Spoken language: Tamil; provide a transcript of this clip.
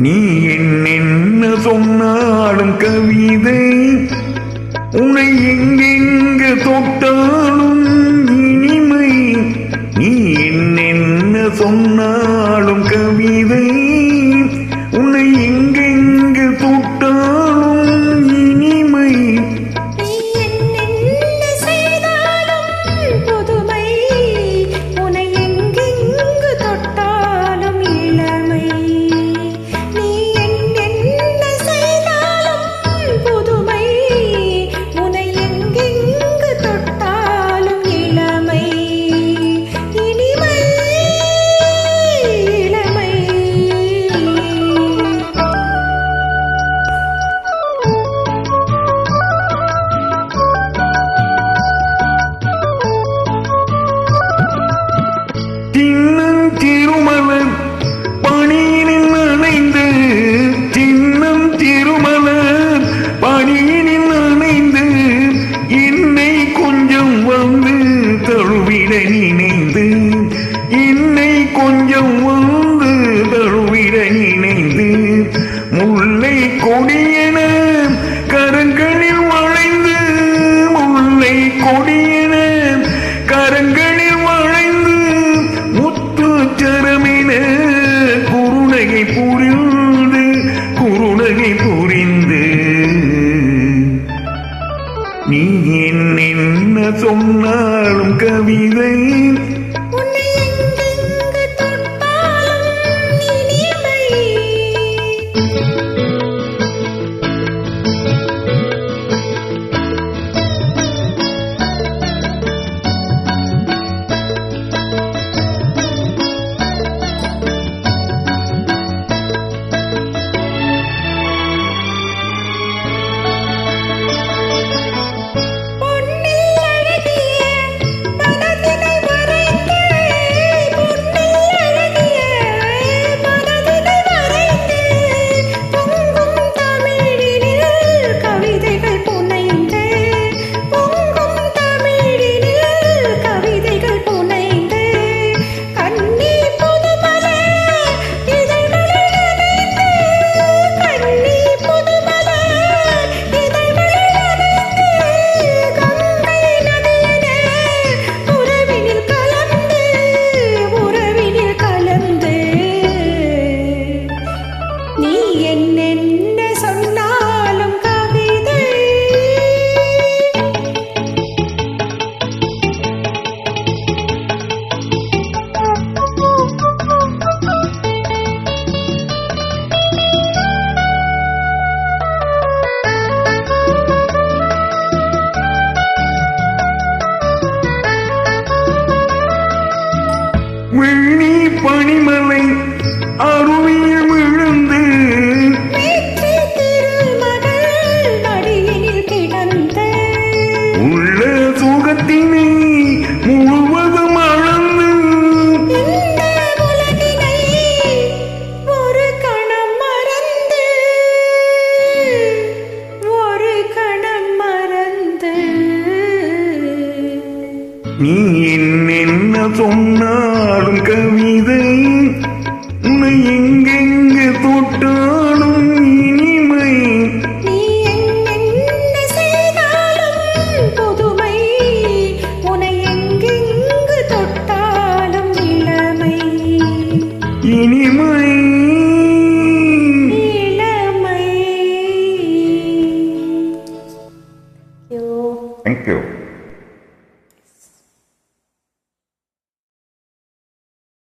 நீ என்ன சொன்னாலும் கவிதை, உன்னை எங்கெங்கு தொட்டாலும் இனிமை. நீ என்ன சொன்னாலும் கவிதை, உன்னை எங்கெங்கு தொட்டாலும் இனிமை. சின்னம் திருமலர் பணியினில் அணைந்து, சின்னம் திருமலர் பணியினில் அணைந்து, என்னை கொஞ்சம் வந்து தழுவிட நினைந்து, என்னை கொஞ்சம் வந்து தழுவிட நினைந்து, முல்லை கொடியென கரங்களில் வளைந்து, முல்லை கொடியென கரங்களில் வளைந்து, முத்துச்சரமென குருநகை புரிந்து, குருநகை புரிந்து. நீ என்ன சொன்னாலும் கவிதை, வெள்ளி பனிமலை அருவியில் விழுந்து, உள்ள சுகத்தினை முழுவதும் அளந்து, ஒரு கணம் மறந்து, ஒரு கணம் மறந்து. நீ என்ன சொன்னாலும் கவிதை, உன்னை எங்கெங்கு தொட்டாலும் இனிமை. நீ என்ன செய்தாலும் புதுமை, உன்னை எங்கெங்கு தொட்டாலும் இளமை. இனிமை இளமை. Thank you.